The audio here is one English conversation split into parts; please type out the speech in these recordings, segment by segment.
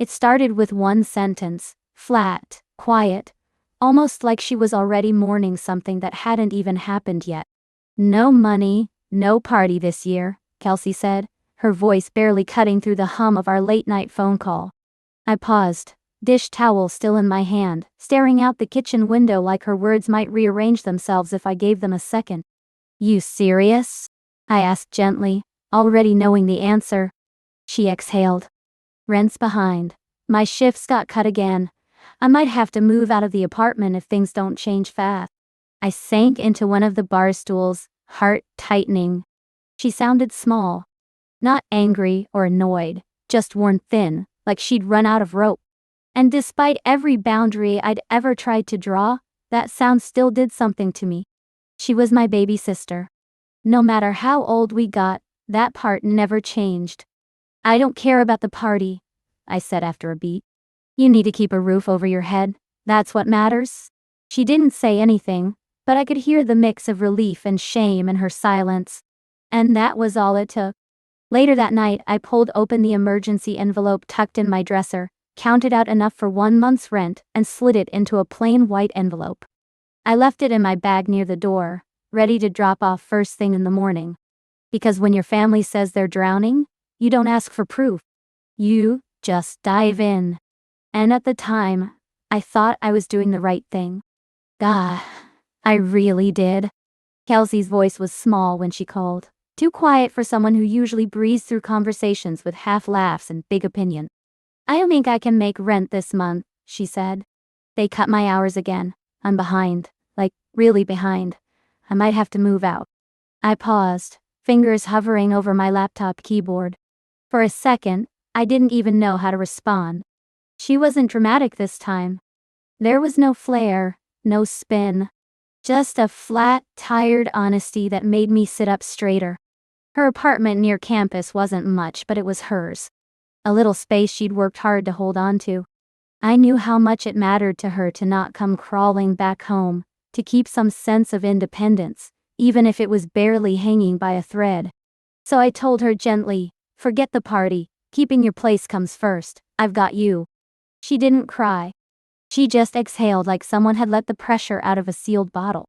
It started with one sentence, flat, quiet, almost like she was already mourning something that hadn't even happened yet. "No money, no party this year," Kelsey said, her voice barely cutting through the hum of our late-night phone call. I paused, dish towel still in my hand, staring out the kitchen window like her words might rearrange themselves if I gave them a second. "You serious?" I asked gently, already knowing the answer. She exhaled. "Rent's behind. My shifts got cut again. I might have to move out of the apartment if things don't change fast." I sank into one of the bar stools, heart tightening. She sounded small. Not angry or annoyed, just worn thin, like she'd run out of rope. And despite every boundary I'd ever tried to draw, that sound still did something to me. She was my baby sister. No matter how old we got, that part never changed. "I don't care about the party," I said after a beat. "You need to keep a roof over your head. That's what matters." She didn't say anything, but I could hear the mix of relief and shame in her silence. And that was all it took. Later that night, I pulled open the emergency envelope tucked in my dresser, counted out enough for 1 month's rent, and slid it into a plain white envelope. I left it in my bag near the door, ready to drop off first thing in the morning. Because when your family says they're drowning, you don't ask for proof. You just dive in. And at the time, I thought I was doing the right thing. God, I really did. Kelsey's voice was small when she called, too quiet for someone who usually breezed through conversations with half laughs and big opinion. "I don't think I can make rent this month," she said. "They cut my hours again. I'm behind, like really behind. I might have to move out." I paused, fingers hovering over my laptop keyboard. For a second, I didn't even know how to respond. She wasn't dramatic this time. There was no flair, no spin. Just a flat, tired honesty that made me sit up straighter. Her apartment near campus wasn't much, but it was hers. A little space she'd worked hard to hold on to. I knew how much it mattered to her to not come crawling back home, to keep some sense of independence, even if it was barely hanging by a thread. So I told her gently, "Forget the party, keeping your place comes first, I've got you." She didn't cry. She just exhaled like someone had let the pressure out of a sealed bottle.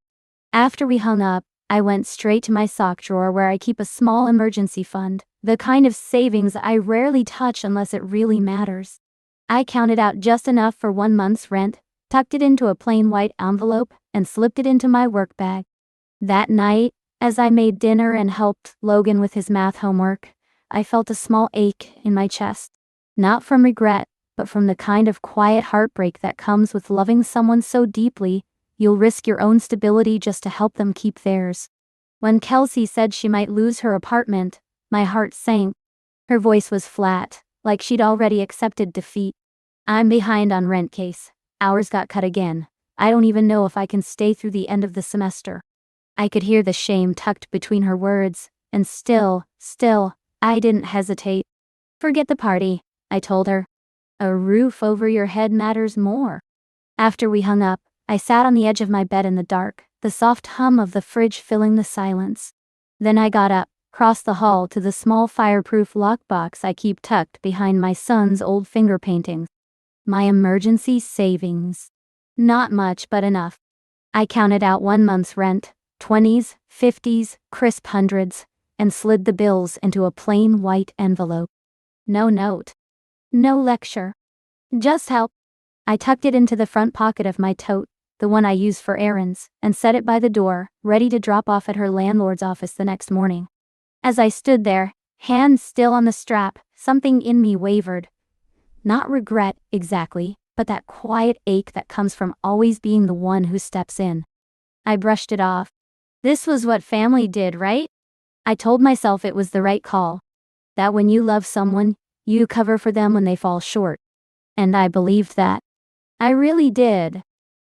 After we hung up, I went straight to my sock drawer where I keep a small emergency fund, the kind of savings I rarely touch unless it really matters. I counted out just enough for 1 month's rent, tucked it into a plain white envelope, and slipped it into my work bag. That night, as I made dinner and helped Logan with his math homework, I felt a small ache in my chest. Not from regret, but from the kind of quiet heartbreak that comes with loving someone so deeply, you'll risk your own stability just to help them keep theirs. When Kelsey said she might lose her apartment, my heart sank. Her voice was flat, like she'd already accepted defeat. "I'm behind on rent case. Hours got cut again. I don't even know if I can stay through the end of the semester." I could hear the shame tucked between her words, and still, I didn't hesitate. "Forget the party," I told her. "A roof over your head matters more." After we hung up, I sat on the edge of my bed in the dark, the soft hum of the fridge filling the silence. Then I got up, crossed the hall to the small fireproof lockbox I keep tucked behind my son's old finger paintings. My emergency savings. Not much, but enough. I counted out 1 month's rent, 20s, 50s, crisp hundreds, and slid the bills into a plain white envelope. No note. No lecture. Just help. I tucked it into the front pocket of my tote, the one I use for errands, and set it by the door, ready to drop off at her landlord's office the next morning. As I stood there, hands still on the strap, something in me wavered. Not regret, exactly, but that quiet ache that comes from always being the one who steps in. I brushed it off. This was what family did, right? I told myself it was the right call. That when you love someone, you cover for them when they fall short. And I believed that. I really did.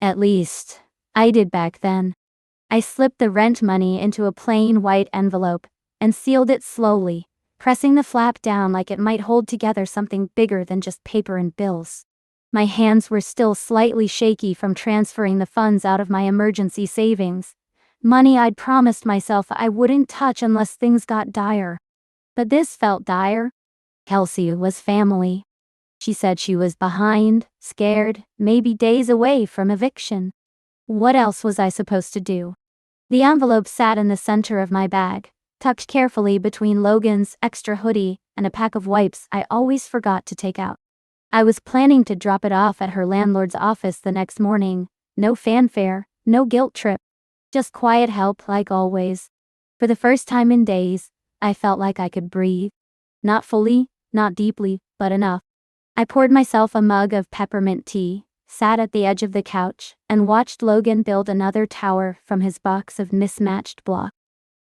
At least, I did back then. I slipped the rent money into a plain white envelope and sealed it slowly, pressing the flap down like it might hold together something bigger than just paper and bills. My hands were still slightly shaky from transferring the funds out of my emergency savings, money I'd promised myself I wouldn't touch unless things got dire. But this felt dire. Kelsey was family. She said she was behind, scared, maybe days away from eviction. What else was I supposed to do? The envelope sat in the center of my bag, tucked carefully between Logan's extra hoodie and a pack of wipes I always forgot to take out. I was planning to drop it off at her landlord's office the next morning. No fanfare, no guilt trip. Just quiet help like always. For the first time in days, I felt like I could breathe. Not fully, not deeply, but enough. I poured myself a mug of peppermint tea, sat at the edge of the couch, and watched Logan build another tower from his box of mismatched blocks.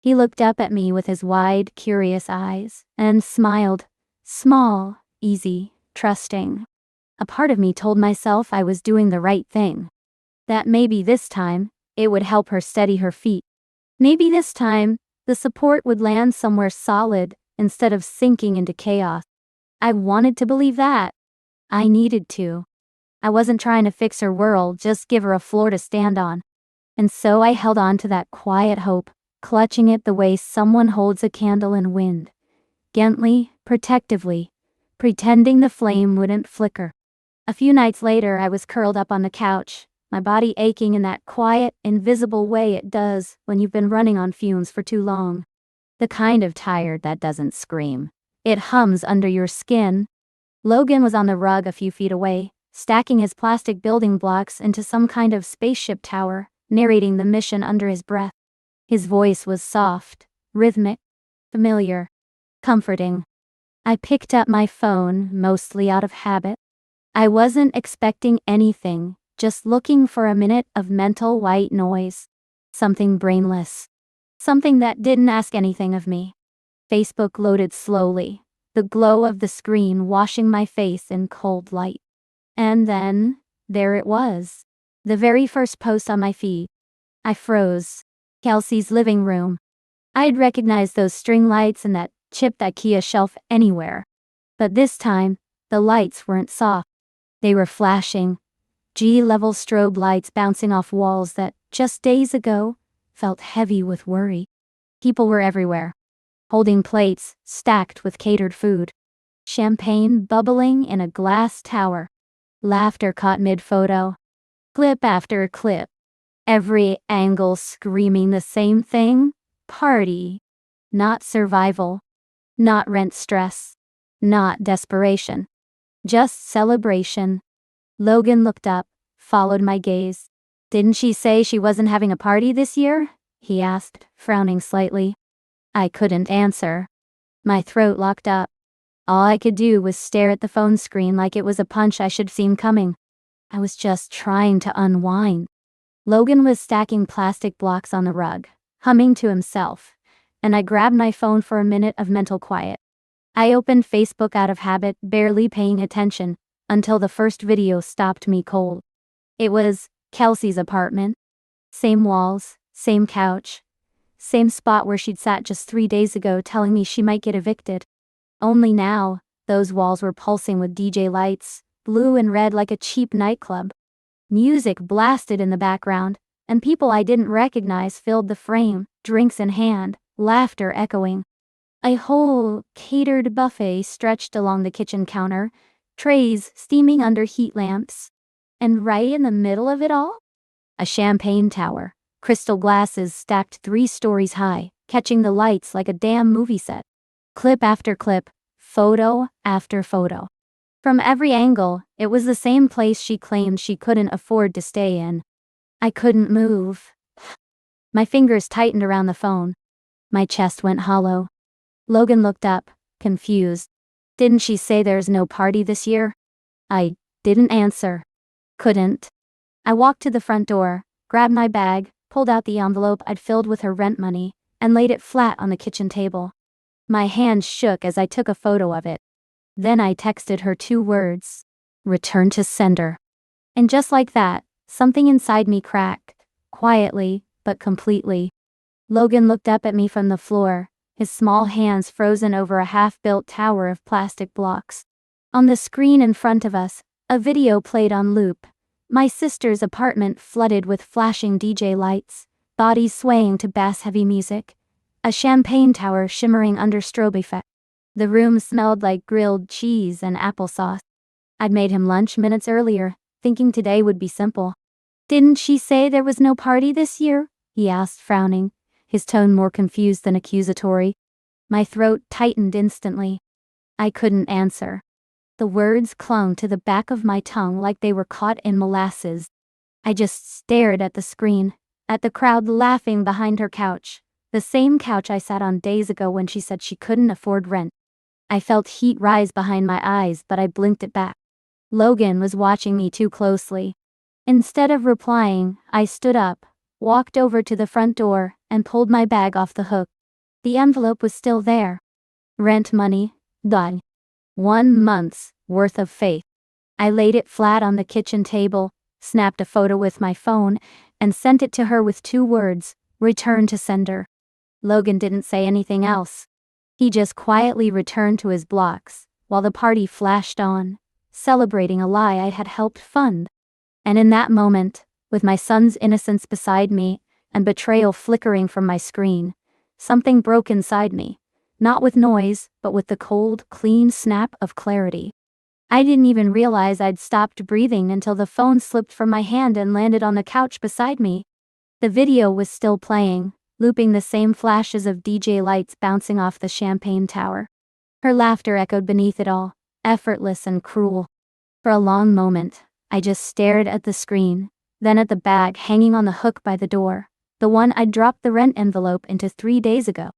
He looked up at me with his wide, curious eyes, and smiled. Small, easy, trusting. A part of me told myself I was doing the right thing. That maybe this time, it would help her steady her feet. Maybe this time, the support would land somewhere solid instead of sinking into chaos. I wanted to believe that. I needed to. I wasn't trying to fix her world, just give her a floor to stand on. And so I held on to that quiet hope, clutching it the way someone holds a candle in wind. Gently, protectively, pretending the flame wouldn't flicker. A few nights later, I was curled up on the couch, my body aching in that quiet, invisible way it does when you've been running on fumes for too long. The kind of tired that doesn't scream. It hums under your skin. Logan was on the rug a few feet away, stacking his plastic building blocks into some kind of spaceship tower, narrating the mission under his breath. His voice was soft, rhythmic, familiar, comforting. I picked up my phone, mostly out of habit. I wasn't expecting anything, just looking for a minute of mental white noise. Something brainless. Something that didn't ask anything of me. Facebook loaded slowly, the glow of the screen washing my face in cold light. And then, there it was. The very first post on my feed. I froze. Kelsey's living room. I'd recognize those string lights and that chipped IKEA shelf anywhere. But this time, the lights weren't soft. They were flashing. G-level strobe lights bouncing off walls that, just days ago, felt heavy with worry. People were everywhere. Holding plates, stacked with catered food. Champagne bubbling in a glass tower. Laughter caught mid-photo. Clip after clip. Every angle screaming the same thing. Party. Not survival. Not rent stress. Not desperation. Just celebration. Logan looked up, followed my gaze. Didn't she say she wasn't having a party this year? He asked, frowning slightly. I couldn't answer. My throat locked up. All I could do was stare at the phone screen like it was a punch I should have seen coming. I was just trying to unwind. Logan was stacking plastic blocks on the rug, humming to himself, and I grabbed my phone for a minute of mental quiet. I opened Facebook out of habit, barely paying attention, until the first video stopped me cold. It was Kelsey's apartment. Same walls, same couch, same spot where she'd sat just 3 days ago telling me she might get evicted. Only now, those walls were pulsing with DJ lights, blue and red like a cheap nightclub. Music blasted in the background, and people I didn't recognize filled the frame, drinks in hand, laughter echoing. A whole catered buffet stretched along the kitchen counter, trays steaming under heat lamps. And right in the middle of it all, a champagne tower, crystal glasses stacked 3 stories high, catching the lights like a damn movie set. Clip after clip, photo after photo. From every angle, it was the same place she claimed she couldn't afford to stay in. I couldn't move. My fingers tightened around the phone. My chest went hollow. Logan looked up, confused. Didn't she say there's no party this year? I didn't answer. Couldn't. I walked to the front door, grabbed my bag, pulled out the envelope I'd filled with her rent money, and laid it flat on the kitchen table. My hand shook as I took a photo of it. Then I texted her 2 words. Return to sender. And just like that, something inside me cracked, quietly, but completely. Logan looked up at me from the floor, his small hands frozen over a half-built tower of plastic blocks. On the screen in front of us, a video played on loop. My sister's apartment flooded with flashing DJ lights, bodies swaying to bass-heavy music. A champagne tower shimmering under strobe effect. The room smelled like grilled cheese and applesauce. I'd made him lunch minutes earlier, thinking today would be simple. "Didn't she say there was no party this year?" he asked, frowning, his tone more confused than accusatory. My throat tightened instantly. I couldn't answer. The words clung to the back of my tongue like they were caught in molasses. I just stared at the screen, at the crowd laughing behind her couch, the same couch I sat on days ago when she said she couldn't afford rent. I felt heat rise behind my eyes, but I blinked it back. Logan was watching me too closely. Instead of replying, I stood up, walked over to the front door, and pulled my bag off the hook. The envelope was still there. Rent money, done. 1 month's worth of faith. I laid it flat on the kitchen table, snapped a photo with my phone, and sent it to her with 2 words, "Return to sender." Logan didn't say anything else. He just quietly returned to his blocks, while the party flashed on, celebrating a lie I had helped fund. And in that moment, with my son's innocence beside me, and betrayal flickering from my screen, something broke inside me. Not with noise, but with the cold, clean snap of clarity. I didn't even realize I'd stopped breathing until the phone slipped from my hand and landed on the couch beside me. The video was still playing, looping the same flashes of DJ lights bouncing off the champagne tower. Her laughter echoed beneath it all, effortless and cruel. For a long moment, I just stared at the screen, then at the bag hanging on the hook by the door, the one I'd dropped the rent envelope into 3 days ago.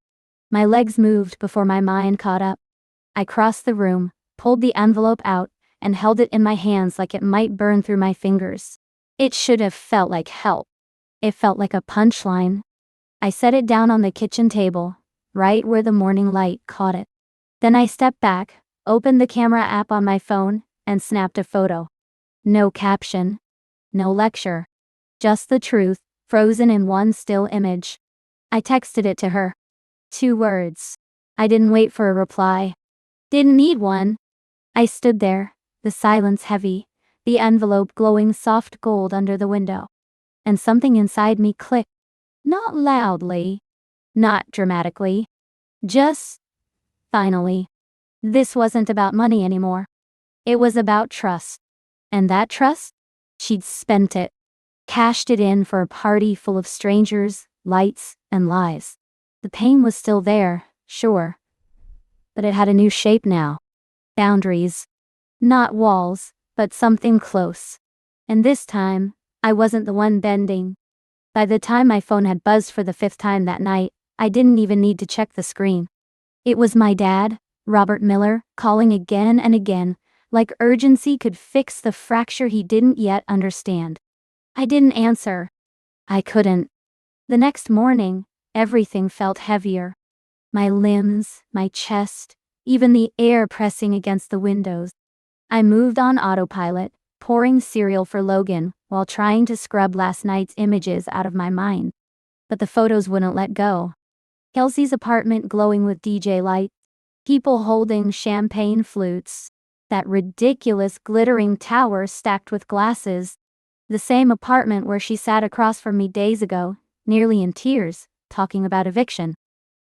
My legs moved before my mind caught up. I crossed the room, pulled the envelope out, and held it in my hands like it might burn through my fingers. It should have felt like help. It felt like a punchline. I set it down on the kitchen table, right where the morning light caught it. Then I stepped back, opened the camera app on my phone, and snapped a photo. No caption. No lecture. Just the truth, frozen in one still image. I texted it to her. 2 words. I didn't wait for a reply. Didn't need one. I stood there, the silence heavy, the envelope glowing soft gold under the window. And something inside me clicked. Not loudly. Not dramatically. Just, finally. This wasn't about money anymore. It was about trust. And that trust? She'd spent it. Cashed it in for a party full of strangers, lights, and lies. The pain was still there, sure. But it had a new shape now. Boundaries. Not walls, but something close. And this time, I wasn't the one bending. By the time my phone had buzzed for the 5th time that night, I didn't even need to check the screen. It was my dad, Robert Miller, calling again and again, like urgency could fix the fracture he didn't yet understand. I didn't answer. I couldn't. The next morning, everything felt heavier. My limbs, my chest, even the air pressing against the windows. I moved on autopilot, pouring cereal for Logan while trying to scrub last night's images out of my mind. But the photos wouldn't let go. Kelsey's apartment glowing with DJ lights, people holding champagne flutes, that ridiculous glittering tower stacked with glasses. The same apartment where she sat across from me days ago, nearly in tears, talking about eviction.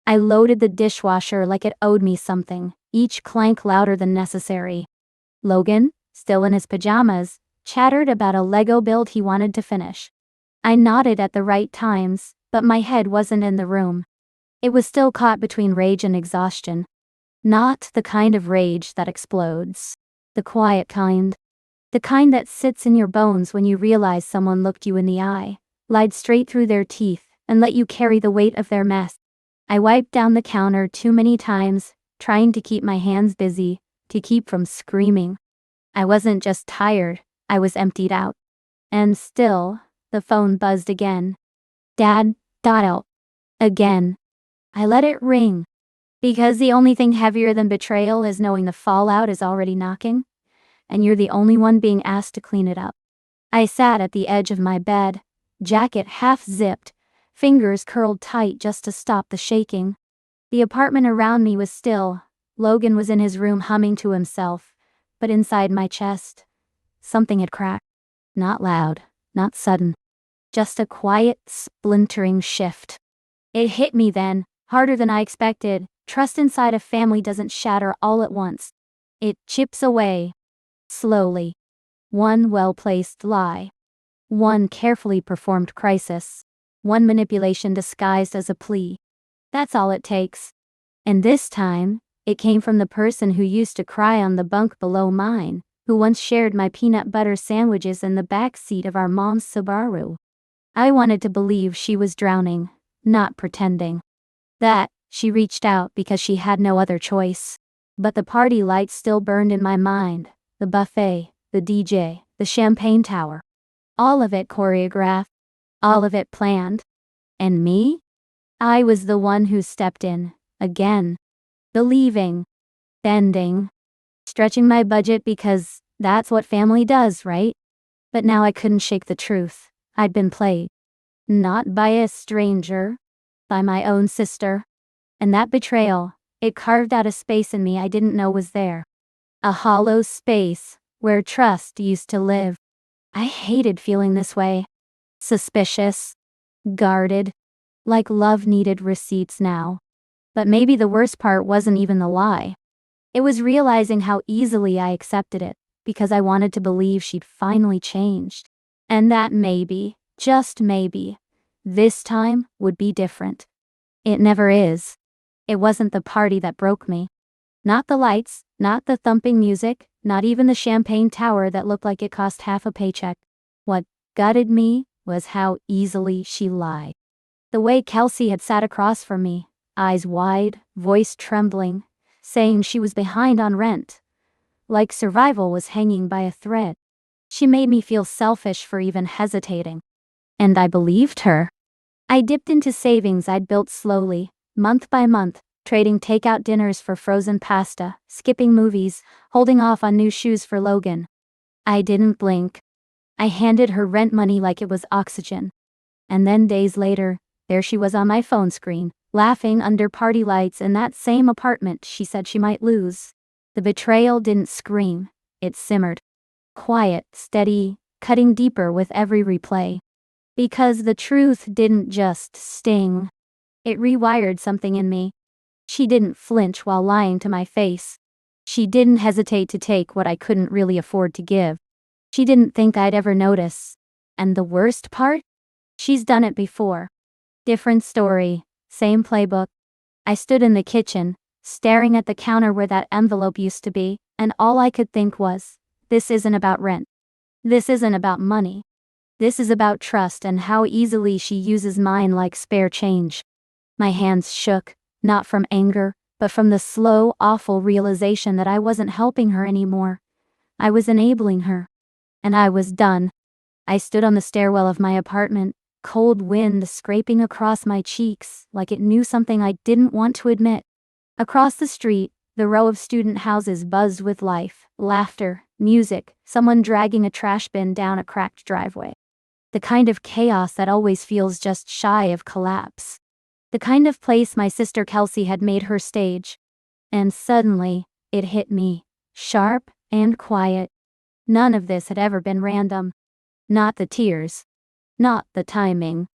I loaded the dishwasher like it owed me something, each clank louder than necessary. Logan, still in his pajamas, chattered about a Lego build he wanted to finish. I nodded at the right times, but my head wasn't in the room. It was still caught between rage and exhaustion. Not the kind of rage that explodes. The quiet kind. The kind that sits in your bones when you realize someone looked you in the eye, lied straight through their teeth, and let you carry the weight of their mess. I wiped down the counter too many times, trying to keep my hands busy, to keep from screaming. I wasn't just tired, I was emptied out. And still, the phone buzzed again. Dad, dial. Again. I let it ring. Because the only thing heavier than betrayal is knowing the fallout is already knocking, and you're the only one being asked to clean it up. I sat at the edge of my bed, jacket half-zipped, fingers curled tight just to stop the shaking. The apartment around me was still. Logan was in his room humming to himself, but inside my chest, something had cracked. Not loud, not sudden. Just a quiet, splintering shift. It hit me then, harder than I expected. Trust inside a family doesn't shatter all at once. It chips away. Slowly. One well-placed lie. One carefully performed crisis. One manipulation disguised as a plea. That's all it takes. And this time, it came from the person who used to cry on the bunk below mine, who once shared my peanut butter sandwiches in the back seat of our mom's Subaru. I wanted to believe she was drowning, not pretending. That she reached out because she had no other choice. But the party lights still burned in my mind. The buffet, the DJ, the champagne tower. All of it choreographed. All of it planned. And me? I was the one who stepped in, again. Believing. Bending. Stretching my budget because that's what family does, right? But now I couldn't shake the truth. I'd been played. Not by a stranger. By my own sister. And that betrayal, it carved out a space in me I didn't know was there. A hollow space where trust used to live. I hated feeling this way. Suspicious. Guarded. Like love needed receipts now. But maybe the worst part wasn't even the lie. It was realizing how easily I accepted it, because I wanted to believe she'd finally changed. And that maybe, just maybe, this time would be different. It never is. It wasn't the party that broke me. Not the lights, not the thumping music, not even the champagne tower that looked like it cost half a paycheck. What gutted me was how easily she lied. The way Kelsey had sat across from me, eyes wide, voice trembling, saying she was behind on rent. Like survival was hanging by a thread. She made me feel selfish for even hesitating. And I believed her. I dipped into savings I'd built slowly, month by month, trading takeout dinners for frozen pasta, skipping movies, holding off on new shoes for Logan. I didn't blink. I handed her rent money like it was oxygen. And then days later, there she was on my phone screen, laughing under party lights in that same apartment she said she might lose. The betrayal didn't scream, it simmered. Quiet, steady, cutting deeper with every replay. Because the truth didn't just sting. It rewired something in me. She didn't flinch while lying to my face. She didn't hesitate to take what I couldn't really afford to give. She didn't think I'd ever notice. And the worst part? She's done it before. Different story, same playbook. I stood in the kitchen, staring at the counter where that envelope used to be, and all I could think was, this isn't about rent. This isn't about money. This is about trust and how easily she uses mine like spare change. My hands shook, not from anger, but from the slow, awful realization that I wasn't helping her anymore. I was enabling her. And I was done. I stood on the stairwell of my apartment, cold wind scraping across my cheeks like it knew something I didn't want to admit. Across the street, the row of student houses buzzed with life, laughter, music, someone dragging a trash bin down a cracked driveway. The kind of chaos that always feels just shy of collapse. The kind of place my sister Kelsey had made her stage. And suddenly, it hit me, sharp and quiet. None of this had ever been random. Not the tears. Not the timing.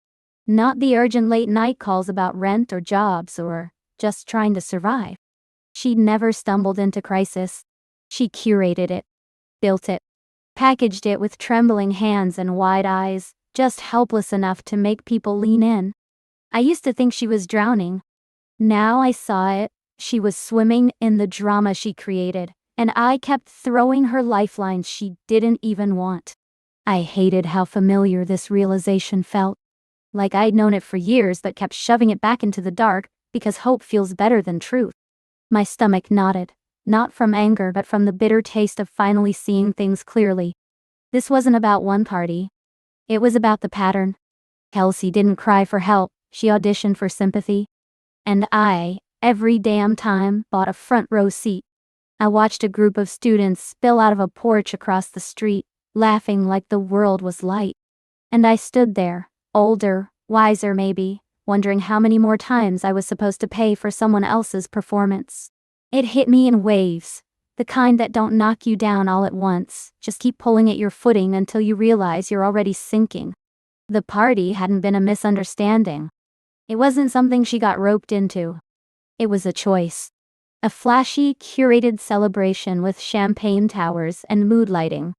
Not the urgent late night calls about rent or jobs or just trying to survive. She'd never stumbled into crisis. She curated it, built it, packaged it with trembling hands and wide eyes, just helpless enough to make people lean in. I used to think she was drowning. Now I saw it. She was swimming in the drama she created, and I kept throwing her lifelines she didn't even want. I hated how familiar this realization felt. Like I'd known it for years but kept shoving it back into the dark because hope feels better than truth. My stomach knotted, not from anger but from the bitter taste of finally seeing things clearly. This wasn't about one party. It was about the pattern. Kelsey didn't cry for help, she auditioned for sympathy. And I, every damn time, bought a front row seat. I watched a group of students spill out of a porch across the street, laughing like the world was light. And I stood there, older, wiser maybe, wondering how many more times I was supposed to pay for someone else's performance. It hit me in waves, the kind that don't knock you down all at once, just keep pulling at your footing until you realize you're already sinking. The party hadn't been a misunderstanding. It wasn't something she got roped into. It was a choice. A flashy, curated celebration with champagne towers and mood lighting.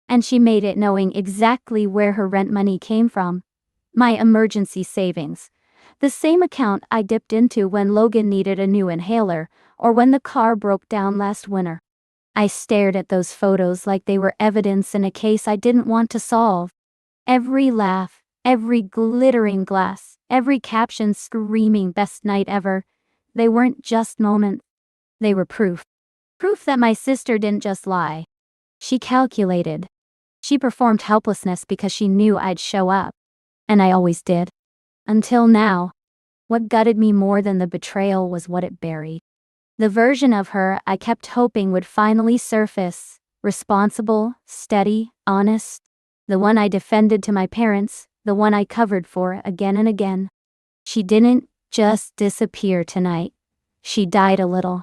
And she made it knowing exactly where her rent money came from. My emergency savings. The same account I dipped into when Logan needed a new inhaler, or when the car broke down last winter. I stared at those photos like they were evidence in a case I didn't want to solve. Every laugh, every glittering glass, every caption screaming best night ever. They weren't just moments. They were proof. Proof that my sister didn't just lie. She calculated. She performed helplessness because she knew I'd show up. And I always did. Until now. What gutted me more than the betrayal was what it buried. The version of her I kept hoping would finally surface. Responsible, steady, honest. The one I defended to my parents, the one I covered for again and again. She didn't just disappear tonight. She died a little.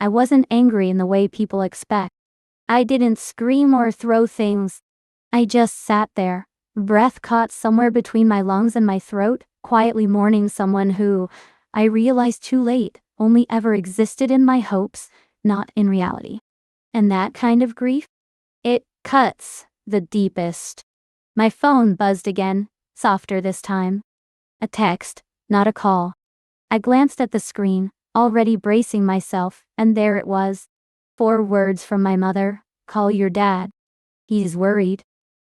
I wasn't angry in the way people expect. I didn't scream or throw things. I just sat there, breath caught somewhere between my lungs and my throat, quietly mourning someone who, I realized too late, only ever existed in my hopes, not in reality. And that kind of grief? It cuts the deepest. My phone buzzed again, softer this time. A text, not a call. I glanced at the screen, already bracing myself, and there it was. 4 words from my mother. Call your dad. He's worried.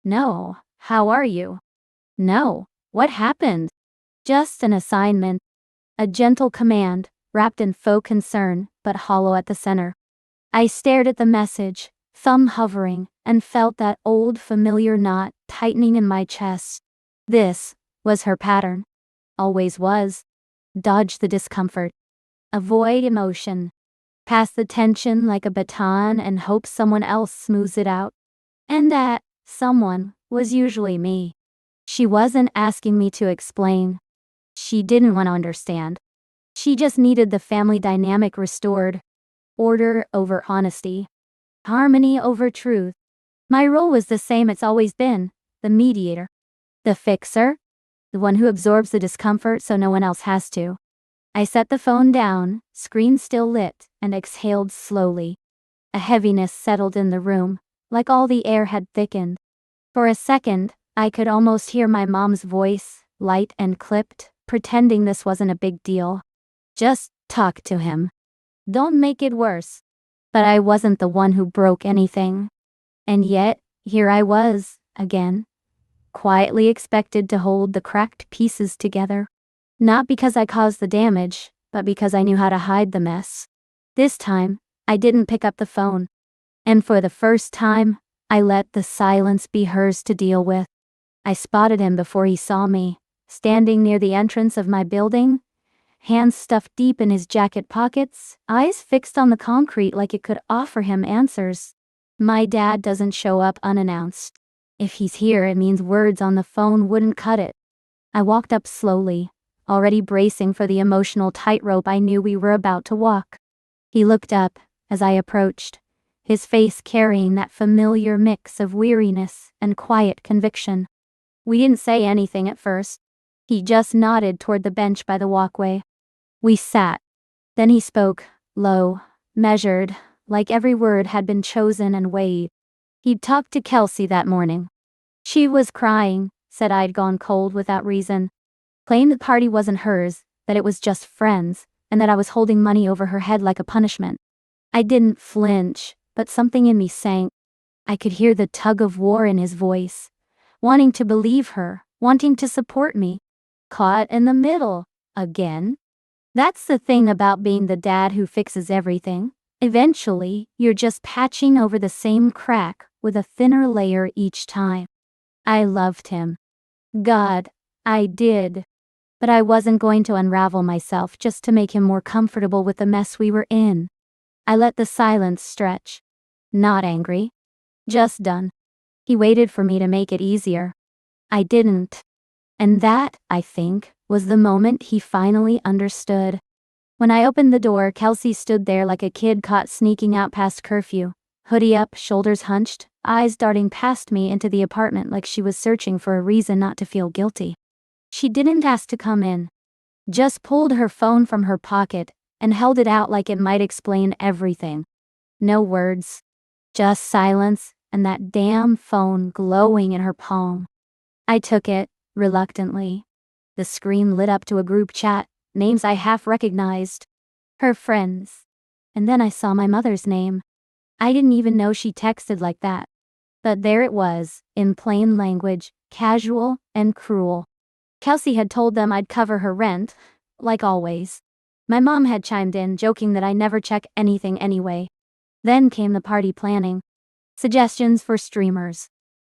No. How are you? No. What happened? Just an assignment. A gentle command, wrapped in faux concern, but hollow at the center. I stared at the message, thumb hovering, and felt that old familiar knot tightening in my chest. This was her pattern. Always was. Dodge the discomfort. Avoid emotion. Pass the tension like a baton and hope someone else smooths it out. And that someone was usually me. She wasn't asking me to explain. She didn't want to understand. She just needed the family dynamic restored. Order over honesty. Harmony over truth. My role was the same it's always been, the mediator. The fixer. The one who absorbs the discomfort so no one else has to. I set the phone down, screen still lit, and exhaled slowly. A heaviness settled in the room, like all the air had thickened. For a second, I could almost hear my mom's voice, light and clipped, pretending this wasn't a big deal. Just talk to him. Don't make it worse. But I wasn't the one who broke anything. And yet, here I was, again. Quietly expected to hold the cracked pieces together. Not because I caused the damage, but because I knew how to hide the mess. This time, I didn't pick up the phone. And for the first time, I let the silence be hers to deal with. I spotted him before he saw me, standing near the entrance of my building, hands stuffed deep in his jacket pockets, eyes fixed on the concrete like it could offer him answers. My dad doesn't show up unannounced. If he's here, it means words on the phone wouldn't cut it. I walked up slowly, already bracing for the emotional tightrope I knew we were about to walk. He looked up as I approached, his face carrying that familiar mix of weariness and quiet conviction. We didn't say anything at first. He just nodded toward the bench by the walkway. We sat. Then he spoke, low, measured, like every word had been chosen and weighed. He'd talked to Kelsey that morning. She was crying, said I'd gone cold without reason. Claimed the party wasn't hers, that it was just friends, and that I was holding money over her head like a punishment. I didn't flinch, but something in me sank. I could hear the tug of war in his voice. Wanting to believe her, wanting to support me. Caught in the middle, again. That's the thing about being the dad who fixes everything. Eventually, you're just patching over the same crack with a thinner layer each time. I loved him. God, I did. But I wasn't going to unravel myself just to make him more comfortable with the mess we were in. I let the silence stretch. Not angry. Just done. He waited for me to make it easier. I didn't. And that, I think, was the moment he finally understood. When I opened the door, Kelsey stood there like a kid caught sneaking out past curfew. Hoodie up, shoulders hunched, eyes darting past me into the apartment like she was searching for a reason not to feel guilty. She didn't ask to come in. Just pulled her phone from her pocket, and held it out like it might explain everything. No words, just silence and that damn phone glowing in her palm. I took it, reluctantly. The screen lit up to a group chat, names I half recognized. Her friends. And then I saw my mother's name. I didn't even know she texted like that. But there it was, in plain language, casual and cruel. Kelsey had told them I'd cover her rent, like always. My mom had chimed in, joking that I never check anything anyway. Then came the party planning. Suggestions for streamers.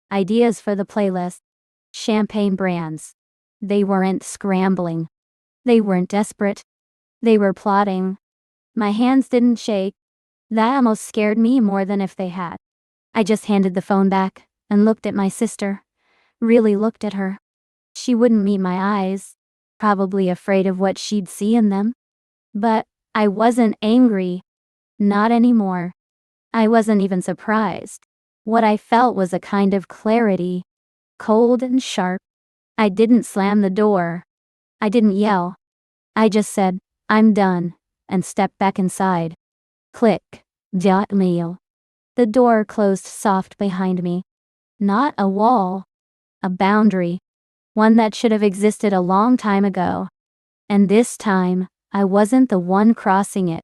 Ideas for the playlist. Champagne brands. They weren't scrambling. They weren't desperate. They were plotting. My hands didn't shake. That almost scared me more than if they had. I just handed the phone back and looked at my sister. Really looked at her. She wouldn't meet my eyes, probably afraid of what she'd see in them. But I wasn't angry. Not anymore. I wasn't even surprised. What I felt was a kind of clarity, cold and sharp. I didn't slam the door. I didn't yell. I just said, "I'm done," and stepped back inside. Click. Meal. The door closed soft behind me. Not a wall. A boundary. One that should have existed a long time ago. And this time, I wasn't the one crossing it.